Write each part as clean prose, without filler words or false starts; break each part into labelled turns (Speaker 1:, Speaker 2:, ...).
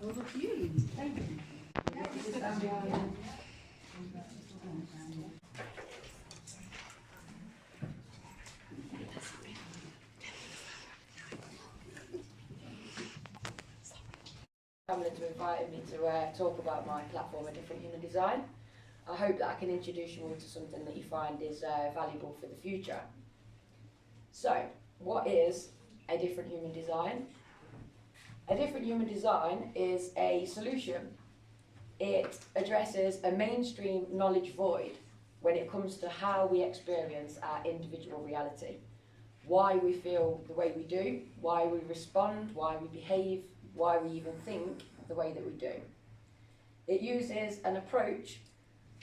Speaker 1: Over to you, Lindsay. Thank you.
Speaker 2: Hamlet have invited me to talk about my platform, A Different Human Design. I hope that I can introduce you all to something that you find is valuable for the future. So, what is A Different Human Design? A Different Human Design is a solution. It addresses a mainstream knowledge void when it comes to how we experience our individual reality. Why we feel the way we do, why we respond, why we behave, why we even think the way that we do. It uses an approach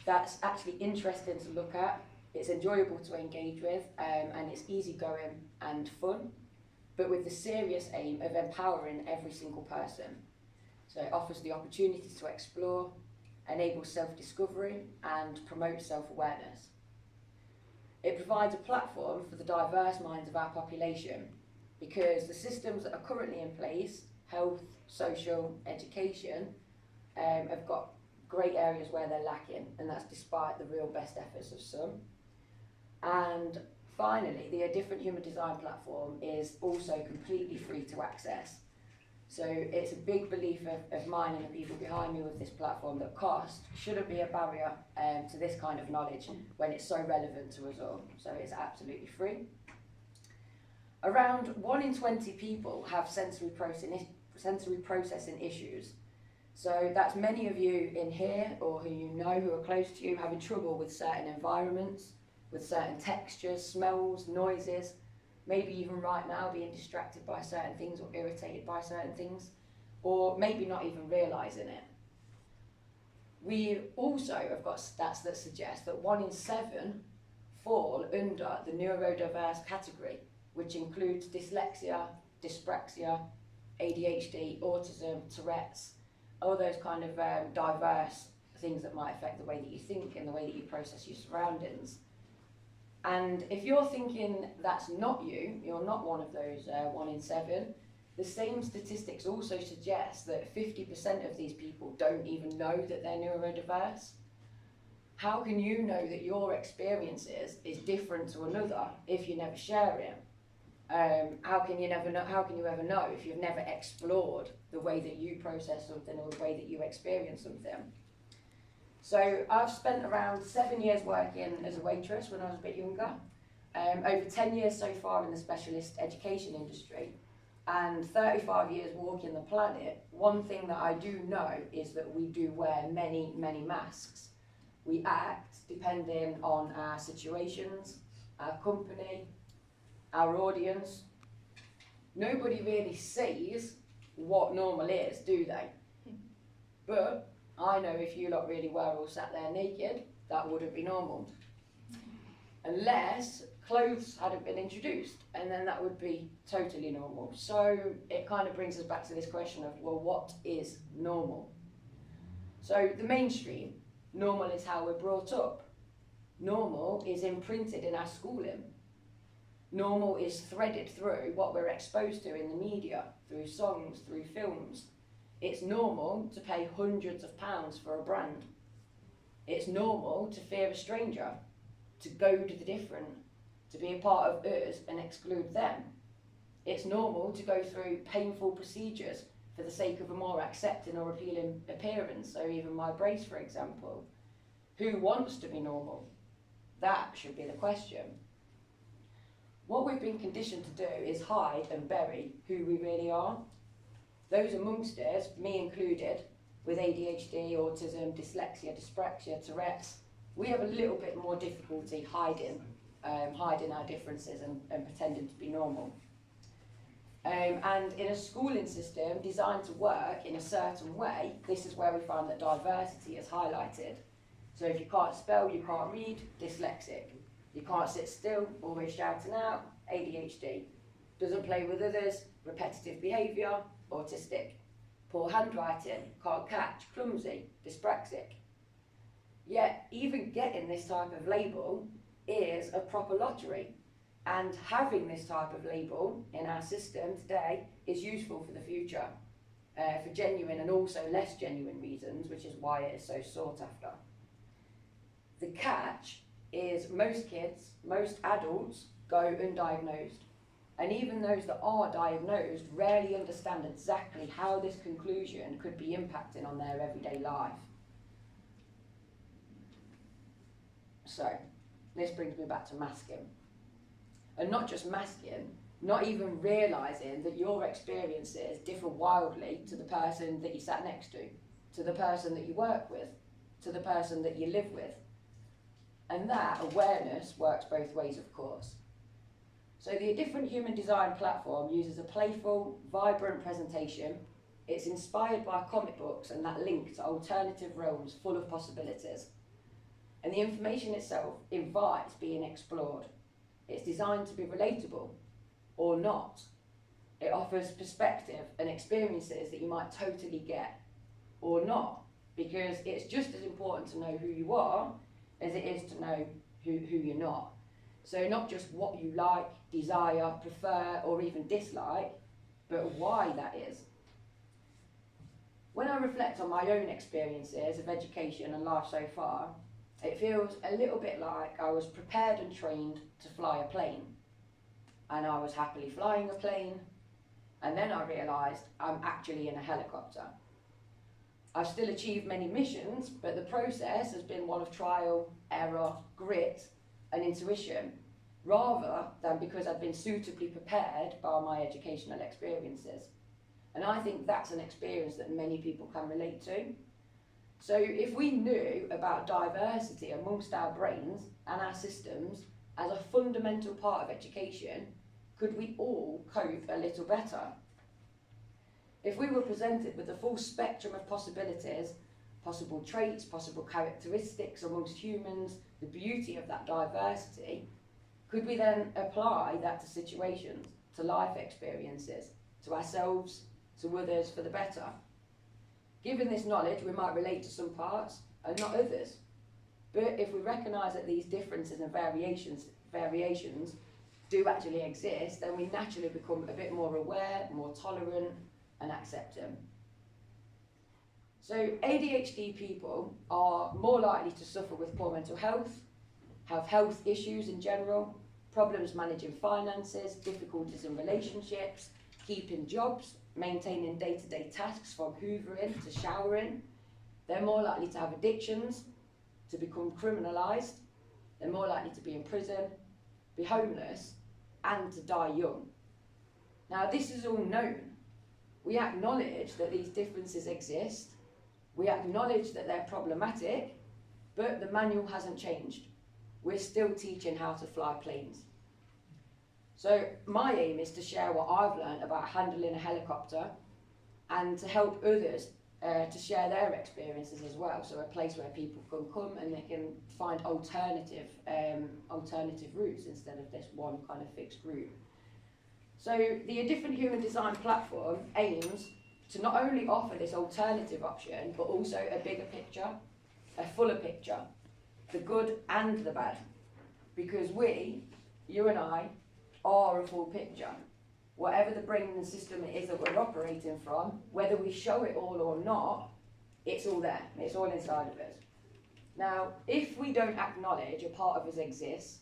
Speaker 2: that's actually interesting to look at, it's enjoyable to engage with, and it's easygoing and fun, but with the serious aim of empowering every single person. So it offers the opportunity to explore, enable self-discovery, and promote self-awareness. It provides a platform for the diverse minds of our population because the systems that are currently in place, health, social, education, have got great areas where they're lacking, and that's despite the real best efforts of some. And finally, the A Different Human Design platform is also completely free to access. So it's a big belief of mine and the people behind me with this platform that cost shouldn't be a barrier to this kind of knowledge when it's so relevant to us all. So it's absolutely free. Around 1 in 20 people have sensory processing issues. So that's many of you in here or who you know who are close to you having trouble with certain environments, with certain textures, smells, noises, maybe even right now being distracted by certain things or irritated by certain things, or maybe not even realising it. We also have got stats that suggest that 1 in 7 fall under the neurodiverse category, which includes dyslexia, dyspraxia, ADHD, autism, Tourette's, all those kind of diverse things that might affect the way that you think and the way that you process your surroundings. And if you're thinking that's not you, you're not one of those 1 in 7, the same statistics also suggest that 50% of these people don't even know that they're neurodiverse. How can you know that your experience is different to another if you never share it? How can you ever know if you've never explored the way that you process something or the way that you experience something? So I've spent around 7 years working as a waitress when I was a bit younger, over 10 years so far in the specialist education industry, and 35 years walking the planet. One thing that I do know is that we do wear many, many masks. We act depending on our situations, our company, our audience. Nobody really sees what normal is, do they? But I know if you lot really were all sat there naked, that wouldn't be normal. Unless clothes hadn't been introduced, and then that would be totally normal. So it kind of brings us back to this question of, well, what is normal? So the mainstream, normal is how we're brought up. Normal is imprinted in our schooling. Normal is threaded through what we're exposed to in the media, through songs, through films. It's normal to pay hundreds of pounds for a brand. It's normal to fear a stranger, to goad the different, to be a part of us and exclude them. It's normal to go through painful procedures for the sake of a more accepting or appealing appearance, so even my brace, for example. Who wants to be normal? That should be the question. What we've been conditioned to do is hide and bury who we really are. Those amongst us, me included, with ADHD, autism, dyslexia, dyspraxia, Tourette's, we have a little bit more difficulty hiding our differences and pretending to be normal. And in a schooling system designed to work in a certain way, this is where we find that diversity is highlighted. So if you can't spell, you can't read, dyslexic. You can't sit still, always shouting out, ADHD. Doesn't play with others, repetitive behaviour, autistic. Poor handwriting, can't catch, clumsy, dyspraxic. Yet even getting this type of label is a proper lottery, and having this type of label in our system today is useful for the future. for genuine and also less genuine reasons, which is why it is so sought after. The catch is most kids, most adults go undiagnosed. And even those that are diagnosed rarely understand exactly how this conclusion could be impacting on their everyday life. So, this brings me back to masking. And not just masking, not even realising that your experiences differ wildly to the person that you sat next to the person that you work with, to the person that you live with. And that awareness works both ways, of course. So the A Different Human Design platform uses a playful, vibrant presentation. It's inspired by comic books and that link to alternative realms full of possibilities. And the information itself invites being explored. It's designed to be relatable, or not. It offers perspective and experiences that you might totally get, or not, because it's just as important to know who you are as it is to know who you're not. So not just what you like, desire, prefer, or even dislike, but why that is. When I reflect on my own experiences of education and life so far, it feels a little bit like I was prepared and trained to fly a plane. And I was happily flying a plane, and then I realised I'm actually in a helicopter. I've still achieved many missions, but the process has been one of trial, error, grit, and intuition, rather than because I've been suitably prepared by my educational experiences. And I think that's an experience that many people can relate to. So if we knew about diversity amongst our brains and our systems as a fundamental part of education, could we all cope a little better? If we were presented with the full spectrum of possibilities, possible traits, possible characteristics amongst humans, the beauty of that diversity, could we then apply that to situations, to life experiences, to ourselves, to others for the better? Given this knowledge, we might relate to some parts and not others. But if we recognise that these differences and variations do actually exist, then we naturally become a bit more aware, more tolerant, and accepting. So ADHD people are more likely to suffer with poor mental health, have health issues in general, problems managing finances, difficulties in relationships, keeping jobs, maintaining day-to-day tasks from hoovering to showering. They're more likely to have addictions, to become criminalised. They're more likely to be in prison, be homeless, and to die young. Now, this is all known. We acknowledge that these differences exist. We acknowledge that they're problematic, but the manual hasn't changed. We're still teaching how to fly planes. So my aim is to share what I've learned about handling a helicopter and to help others to share their experiences as well. So a place where people can come and they can find alternative routes instead of this one kind of fixed route. So the A Different Human Design platform aims to not only offer this alternative option, but also a bigger picture, a fuller picture, the good and the bad. Because we, you and I, are a full picture. Whatever the brain system it is that we're operating from, whether we show it all or not, it's all there, it's all inside of us. Now, if we don't acknowledge a part of us exists,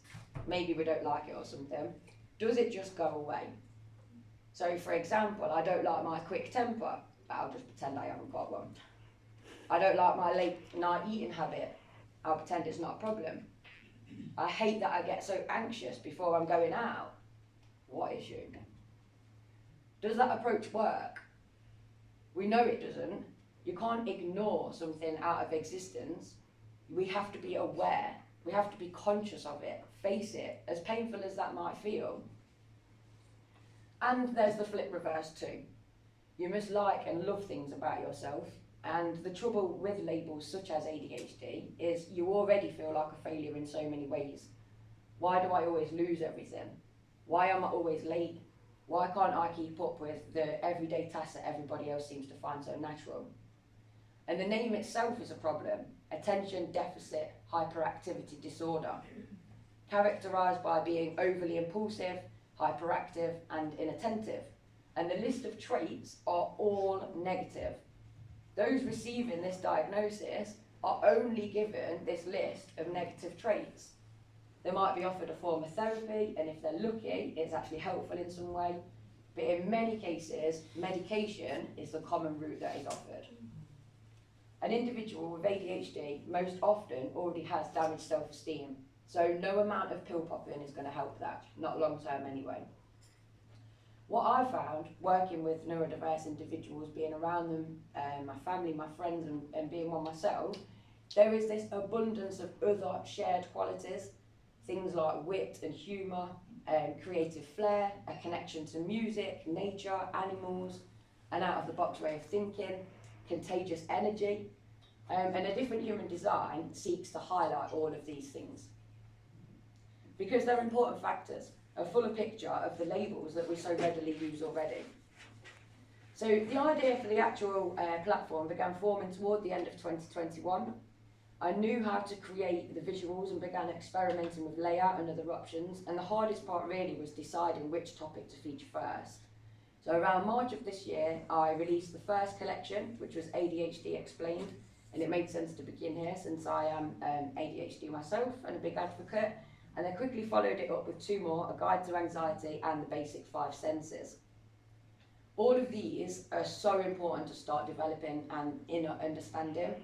Speaker 2: maybe we don't like it or something, does it just go away? So for example, I don't like my quick temper, I'll just pretend I haven't got one. I don't like my late night eating habit, I'll pretend it's not a problem. I hate that I get so anxious before I'm going out. What issue? Does that approach work? We know it doesn't. You can't ignore something out of existence. We have to be aware. We have to be conscious of it, face it, as painful as that might feel. And there's the flip reverse too. You must like and love things about yourself. And the trouble with labels such as ADHD is you already feel like a failure in so many ways. Why do I always lose everything? Why am I always late? Why can't I keep up with the everyday tasks that everybody else seems to find so natural? And the name itself is a problem. Attention deficit hyperactivity disorder, characterised by being overly impulsive, hyperactive and inattentive. and the list of traits are all negative. Those receiving this diagnosis are only given this list of negative traits. They might be offered a form of therapy, and if they're lucky, it's actually helpful in some way. But in many cases, medication is the common route that is offered. An individual with ADHD most often already has damaged self-esteem, so no amount of pill popping is going to help that, not long term anyway. What I found working with neurodiverse individuals, being around them, my family, my friends, and being one myself, there is this abundance of other shared qualities, things like wit and humour, creative flair, a connection to music, nature, animals, an out-of-the-box way of thinking, contagious energy, and a different human design seeks to highlight all of these things. Because they're important factors, a fuller picture of the labels that we so readily use already. So the idea for the actual platform began forming toward the end of 2021. I knew how to create the visuals and began experimenting with layout and other options, and the hardest part really was deciding which topic to feature first. So around March of this year, I released the first collection, which was ADHD Explained, and it made sense to begin here since I am ADHD myself and a big advocate, and I quickly followed it up with two more, A Guide to Anxiety and The Basic 5 Senses. All of these are so important to start developing an inner understanding.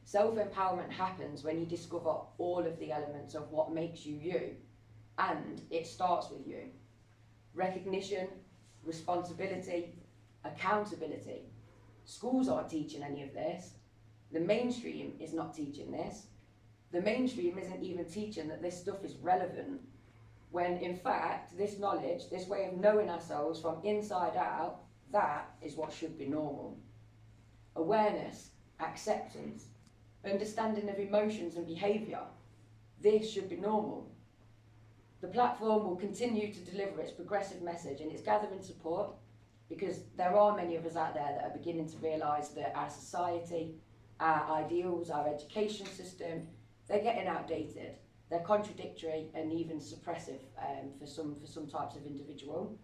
Speaker 2: Self-empowerment happens when you discover all of the elements of what makes you you, and it starts with you. Recognition, responsibility, accountability. Schools aren't teaching any of this. The mainstream is not teaching this. The mainstream isn't even teaching that this stuff is relevant, when in fact this knowledge, this way of knowing ourselves from inside out, that is what should be normal. Awareness, acceptance, understanding of emotions and behaviour, this should be normal. The platform will continue to deliver its progressive message, and it's gathering support because there are many of us out there that are beginning to realise that our society, our ideals, our education system, they're getting outdated, they're contradictory and even suppressive for some types of individual.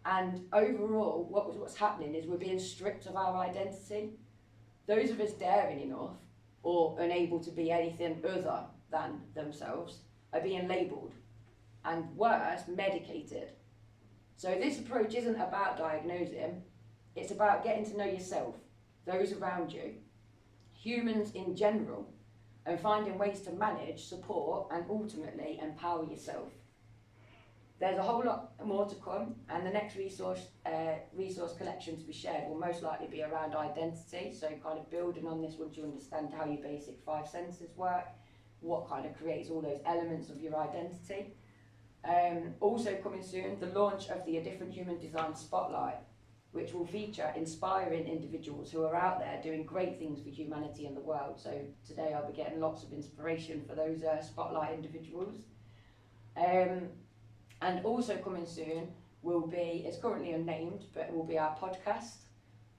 Speaker 2: And overall, what's happening is we're being stripped of our identity. Those of us daring enough or unable to be anything other than themselves are being labelled, and worse, medicated. So this approach isn't about diagnosing, it's about getting to know yourself, those around you, humans in general, and finding ways to manage, support, and ultimately empower yourself. There's a whole lot more to come, and the next resource collection to be shared will most likely be around identity, so kind of building on this once you understand how your basic 5 senses work, what kind of creates all those elements of your identity. Also coming soon, the launch of the A Different Human Design Spotlight, which will feature inspiring individuals who are out there doing great things for humanity and the world. So today I'll be getting lots of inspiration for those spotlight individuals. And also coming soon will be, it's currently unnamed, but it will be our podcast.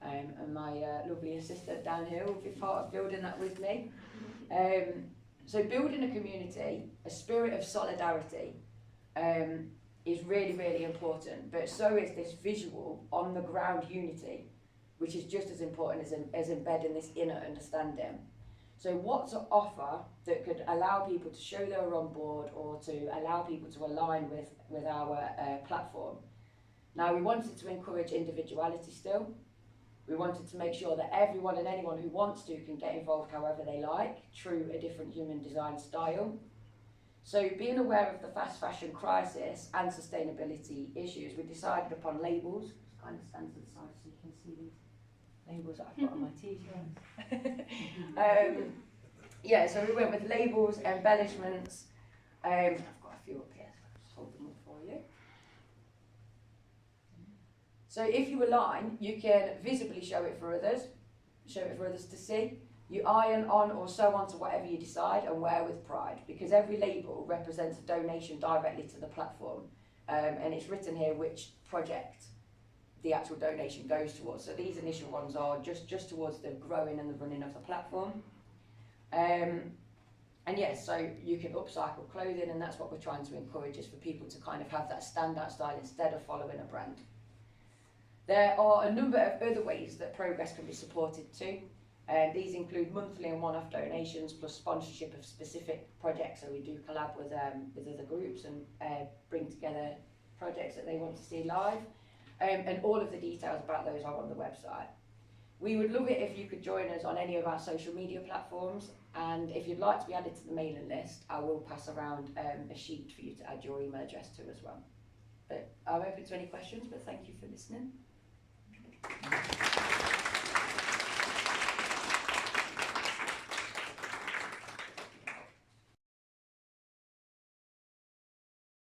Speaker 2: And my lovely assistant down here will be part of building that with me. So building a community, a spirit of solidarity, is really, really important, but so is this visual, on the ground unity, which is just as important as embedding this inner understanding. So what to offer that could allow people to show they were on board, or to allow people to align with our platform. Now, we wanted to encourage individuality still. We wanted to make sure that everyone and anyone who wants to can get involved however they like, through a different human design style. So being aware of the fast fashion crisis and sustainability issues, we decided upon labels. Just kind of stand to the side so you can see these labels that I've got on my t-shirts. Yeah, so we went with labels, embellishments. I've got a few up here, so I'll just hold them up for you. So if you align, you can visibly show it for others to see. You iron on or sew onto whatever you decide, and wear with pride, because every label represents a donation directly to the platform, and it's written here which project the actual donation goes towards. So these initial ones are just towards the growing and the running of the platform. And yes, so you can upcycle clothing, and that's what we're trying to encourage, is for people to kind of have that standout style instead of following a brand. There are a number of other ways that progress can be supported too. These include monthly and one-off donations plus sponsorship of specific projects. So we do collab with other groups and bring together projects that they want to see live. And all of the details about those are on the website. We would love it if you could join us on any of our social media platforms, and if you'd like to be added to the mailing list, I will pass around a sheet for you to add your email address to as well. But I'm open to any questions, but thank you for listening.